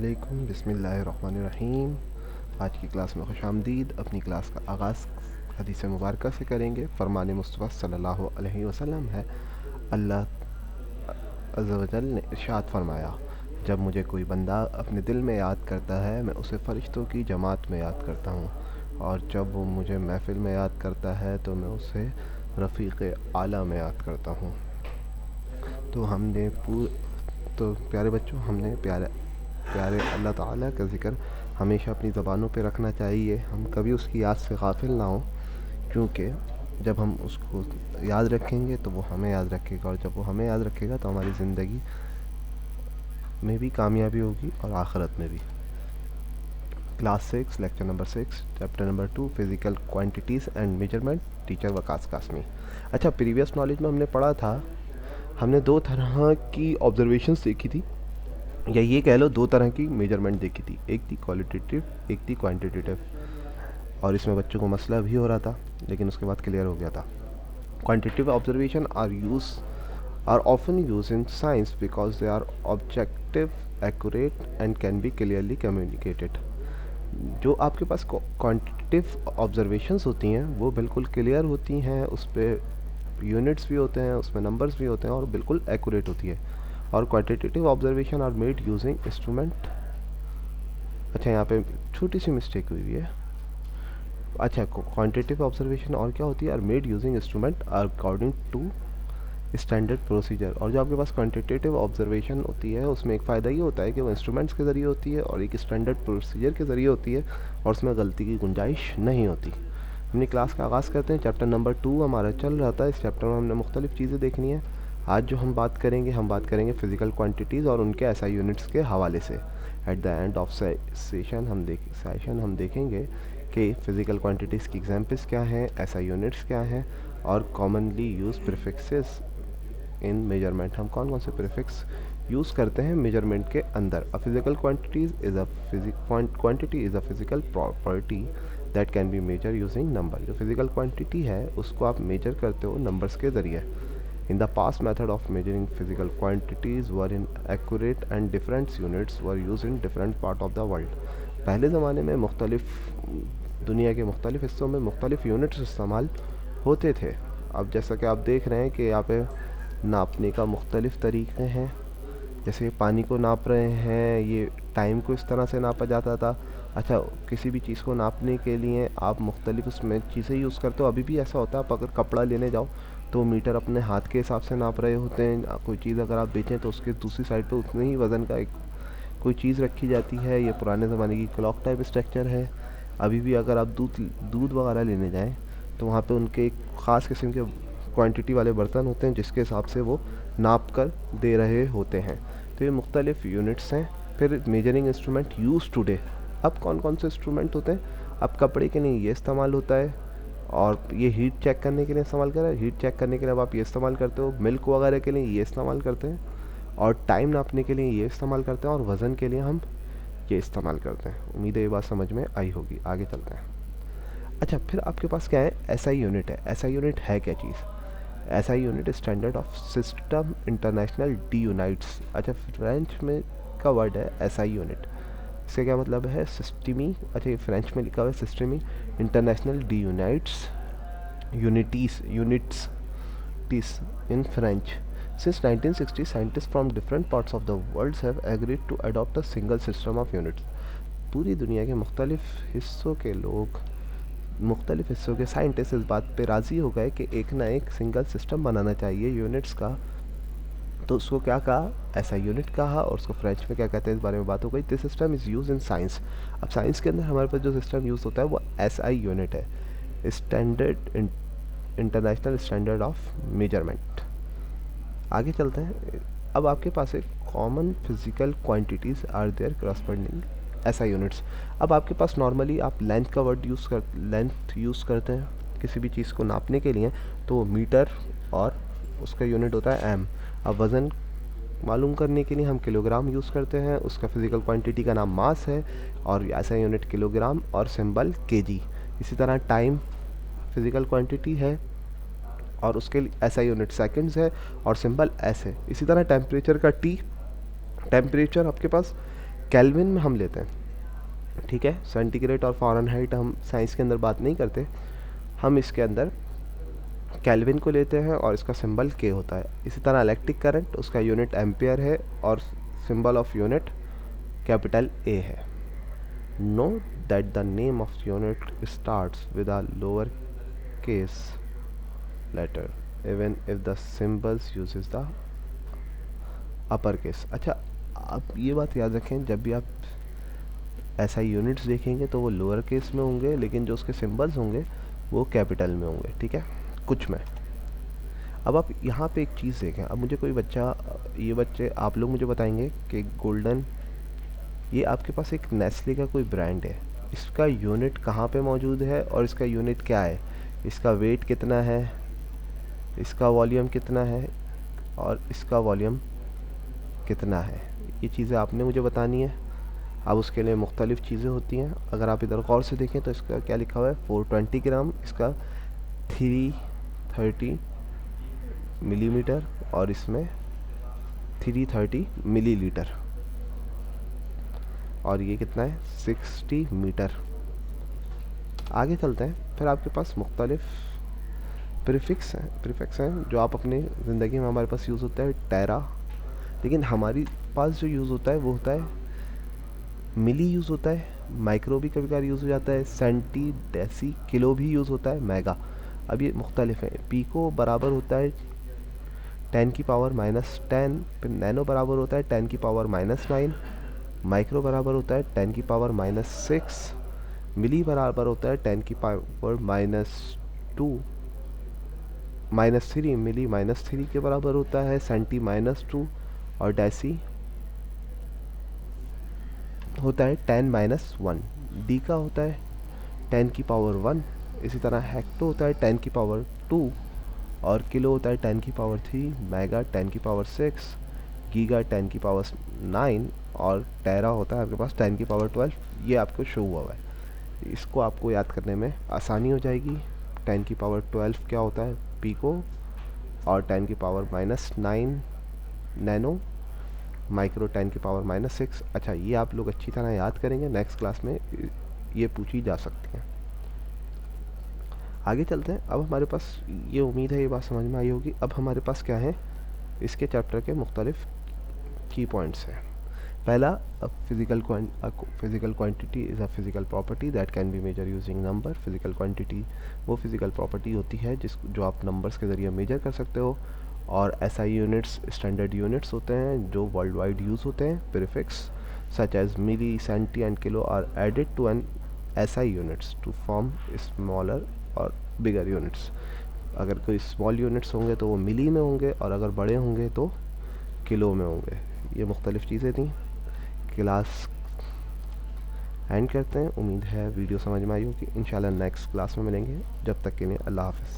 अस्सलामुअलैकुम बिस्मिल्लाहिर्रहमानिर्रहीम। आज की क्लास में खुशामदीद। अपनी क्लास का आगाज़ हदीस मुबारक से करेंगे। फरमान मुस्तफ़ा सल्लल्लाहु अलैहि वसल्लम है, अल्लाह अज़्ज़ व जल ने इरशाद फरमाया, जब मुझे कोई बंदा अपने दिल में याद करता है मैं उसे फ़रिश्तों की जमात में याद करता हूँ, और जब वो मुझे महफ़िल में याद करता है तो मैं उसे रफ़ीक़ आला में याद करता हूँ। तो प्यारे बच्चों, हमने प्यारे प्यारे अल्लाह ताला का ज़िक्र हमेशा अपनी ज़बानों पे रखना चाहिए। हम कभी उसकी याद से गाफिल ना हो, क्योंकि जब हम उसको याद रखेंगे तो वो हमें याद रखेगा, और जब वो हमें याद रखेगा तो हमारी ज़िंदगी में भी कामयाबी होगी और आखिरत में भी। Class 6, lecture number 6, chapter number 2, physical quantities and measurement, teacher Waqas Qasmi. अच्छा, प्रीवियस नॉलेज में हमने पढ़ा था, हमने दो तरह की ऑब्जर्वेशंस देखी थी, या ये कह लो दो तरह की मेजरमेंट देखी थी। एक थी क्वालिटेटिव, एक थी क्वांटिटेटिव, और इसमें बच्चों को मसला भी हो रहा था, लेकिन उसके बाद क्लियर हो गया था। Quantitative observation are often used in science because they are objective, accurate and can be clearly communicated. जो आपके पास क्वांटिटेटिव ऑब्जर्वेशंस होती हैं वो बिल्कुल क्लियर होती हैं, उस पर यूनिट्स भी होते हैं, उसमें नंबर्स भी होते हैं, और बिल्कुल एक्यूरेट होती है। और quantitative observation are made using instrument. अच्छा, यहाँ पे छोटी सी मिस्टेक हुई है। अच्छा, क्वांटिटेटिव ऑब्जर्वेशन और क्या होती है, are made using instrument according to standard procedure. और जो आपके पास क्वांटिटेटिव ऑब्जर्वेशन होती है उसमें एक फ़ायदा ये होता है कि वो इंस्ट्रूमेंट्स के ज़रिए होती है और एक स्टैंडर्ड प्रोसीजर के ज़रिए होती है, और उसमें गलती की गुंजाइश नहीं होती। अपनी क्लास का आगाज़ करते हैं। चैप्टर नंबर 2 हमारा चल रहा था। इस चैप्टर में हमने मुख्तलिफ़ चीज़ें देखनी है। आज जो हम बात करेंगे फ़िज़िकल क्वांटिटीज़ और उनके एसआई यूनिट्स के हवाले से। At the end of session हम देखेंगे कि फ़िज़िकल क्वांटिटीज़ की एग्जांपल्स क्या हैं, एसआई यूनिट्स क्या हैं, और कॉमनली यूज प्रीफिक्सेस इन मेजरमेंट। हम कौन कौन से प्रीफिक्स यूज़ करते हैं मेजरमेंट के अंदर। A physical quantity is a physical property that can be measure using number. जो फिजिकल क्वांटिटी है उसको आप मेजर करते हो नंबर्स के ज़रिए। In the past method of measuring physical quantities were inaccurate and different units were use in different part of the world. पहले ज़माने में दुनिया के मुख्तलिफ़ हिस्सों में मुख्तलिफ़ यूनिट्स इस्तेमाल होते थे। अब जैसा कि आप देख रहे हैं कि यहाँ पे नापने का मुख्तलिफ़ तरीक़े हैं। जैसे पानी को नाप रहे हैं, ये टाइम को इस तरह से नापा जाता था। अच्छा, किसी भी चीज़ को नापने के लिए आप मुख्तलिफ़ उसमें चीज़ें यूज़ करते हो। अभी भी ऐसा होता है, आप अगर कपड़ा लेने जाओ तो मीटर अपने हाथ के हिसाब से नाप रहे होते हैं। कोई चीज़ अगर आप बेचें तो उसके दूसरी साइड पे उतने ही वज़न का एक कोई चीज़ रखी जाती है। ये पुराने ज़माने की क्लॉक टाइप स्ट्रक्चर है। अभी भी अगर आप दूध वगैरह लेने जाएँ तो वहाँ पे उनके एक ख़ास किस्म के क्वांटिटी वाले बर्तन होते हैं जिसके हिसाब से वो नाप कर दे रहे होते हैं। तो ये मुख्तलिफ़ यूनिट्स हैं। फिर मेजरिंग इंस्ट्रूमेंट यूज़ टुडे। अब कौन कौन से इंस्ट्रूमेंट होते हैं? अब कपड़े के लिए ये इस्तेमाल होता है, और ये हीट चेक करने के लिए इस्तेमाल कर रहे हैं। हीट चेक करने के लिए अब आप ये इस्तेमाल करते हो। मिल्क वगैरह के लिए ये इस्तेमाल करते हैं, और टाइम नापने के लिए ये इस्तेमाल करते हैं, और वज़न के लिए हम ये इस्तेमाल करते हैं। उम्मीद है ये बात समझ में आई होगी। आगे चलते हैं। अच्छा, फिर आपके पास क्या है? एसआई यूनिट है। एसआई यूनिट है क्या चीज़? SI unit standard of system international डी यूनाइट्स। अच्छा, फ्रेंच में का वर्ड है एसआई यूनिट। इसका क्या मतलब है? सिस्टमी। अच्छा, ये फ्रेंच में लिखा हुआ है सिस्टमी इंटरनेशनल डी यूनाइट्स यूनिट्स टीस in French. Since 1960, scientists from different parts of the world have agreed to adopt a single system of units. पूरी दुनिया के मुख्तलिफ हिस्सों के साइंटिस्ट इस बात पे राज़ी हो गए कि एक ना एक सिंगल सिस्टम बनाना चाहिए यूनिट्स का। तो उसको क्या कहा? ऐसा यूनिट कहा, और उसको फ्रेंच में क्या कहते हैं इस बारे में बात हो गई। This system is use in science. अब साइंस के अंदर हमारे पास जो सिस्टम यूज़ होता है वो एसआई यूनिट है, standard international standard of measurement. आगे चलते हैं। अब आपके पास एक common physical quantities are their corresponding SI units. अब आपके पास नॉर्मली आप लेंथ यूज़ करते हैं किसी भी चीज़ को नापने के लिए, तो मीटर और उसका यूनिट होता है एम। अब वज़न मालूम करने के लिए हम किलोग्राम यूज़ करते हैं, उसका फिजिकल क्वांटिटी का नाम मास है, और ऐसा यूनिट किलोग्राम और सिंबल केजी। इसी तरह टाइम फिजिकल क्वांटिटी है और उसके ऐसा यूनिट सेकंड्स है और सिंबल एस है। इसी तरह टेम्परेचर का टी, टेम्परेचर आपके पास केल्विन में हम लेते हैं, ठीक है। सेंटीग्रेड और फ़ारेनहाइट हम साइंस के अंदर बात नहीं करते, हम इसके अंदर केल्विन को लेते हैं और इसका सिंबल के होता है। इसी तरह इलेक्ट्रिक करंट, उसका यूनिट एम्पियर है और symbol of unit capital A है। Note that the name of unit starts with a lower case letter even if the symbols uses the upper case। अच्छा, आप ये बात याद रखें, जब भी आप ऐसा यूनिट्स देखेंगे तो वो लोअर केस में होंगे, लेकिन जो उसके सिंबल्स होंगे वो कैपिटल में होंगे, ठीक है, कुछ में। अब आप यहाँ पे एक चीज़ देखें, अब मुझे कोई बच्चा, ये बच्चे आप लोग मुझे बताएंगे कि गोल्डन, ये आपके पास एक नेस्ले का कोई ब्रांड है, इसका यूनिट कहाँ पे मौजूद है और इसका यूनिट क्या है, इसका वेट कितना है, इसका वॉल्यूम कितना है और इसका वॉल्यूम कितना है, ये चीज़ें आपने मुझे बतानी है। अब उसके लिए मुख्तलिफ़ चीज़ें होती हैं। अगर आप इधर गौर से देखें तो इसका क्या लिखा हुआ है, 420 ग्राम, इसका 330 मिलीमीटर और इसमें 330 मिलीलीटर, और ये कितना है, 60 मीटर। आगे चलते हैं, फिर आपके पास मुख्तलिफ प्रीफिक्स हैं जो आप अपनी ज़िंदगी में हमारे पास यूज़ होता है, टेरा, लेकिन हमारे पास जो यूज़ होता है वो होता है मिली यूज़ होता है, माइक्रो भी कभी कभार यूज़ हो जाता है, सेंटी, डेसी, किलो भी यूज़ होता है, मेगा। अब ये मुख्तलिफ है। पीको बराबर होता है 10 की पावर -10, फिर नैनो बराबर होता है 10 की पावर -9, माइक्रो बराबर होता है 10 की पावर -6, मिली बराबर होता है 10 की पावर -2, -3, मिली -3 के बराबर होता है, सेंटी -2, और डेसी होता है 10-1। डी का होता है 10 की पावर 1, इसी तरह हेक्टो होता है 10 की पावर 2, और किलो होता है 10 की पावर 3, मेगा 10 की पावर 6, गीगा 10 की पावर 9, और टेरा होता है आपके पास 10 की पावर 12। ये आपको शो हुआ है, इसको आपको याद करने में आसानी हो जाएगी। 10 की पावर 12 क्या होता है, पीको, और 10 की पावर -9 नैनो, माइक्रो 10 की पावर -6। अच्छा, ये आप लोग अच्छी तरह याद करेंगे, नेक्स्ट क्लास में ये पूछी जा सकती हैं। आगे चलते हैं। अब हमारे पास, ये उम्मीद है ये बात समझ में आई होगी, अब हमारे पास क्या है, इसके चैप्टर के मुख्तलिफ की पॉइंट्स हैं। पहला, physical quantity is a physical property that can be measure using number. Physical quantity वो फिजिकल प्रॉपर्टी होती है जो आप नंबर्स के ज़रिए मेजर कर सकते हो, और एसआई यूनिट्स स्टैंडर्ड यूनिट्स होते हैं जो वर्ल्ड वाइड यूज़ होते हैं। Prefix such as milli, centi and kilo are added to an SI units to form smaller और बिगर यूनिट्स। अगर कोई स्मॉल यूनिट्स होंगे तो वो मिली में होंगे, और अगर बड़े होंगे तो किलो में होंगे। ये मुख्तलिफ़ चीज़ें थी। क्लास एंड करते हैं। उम्मीद है वीडियो समझ में आई होगी। इंशाल्लाह नेक्स्ट क्लास में मिलेंगे। जब तक के लिए अल्लाह हाफ़िज़।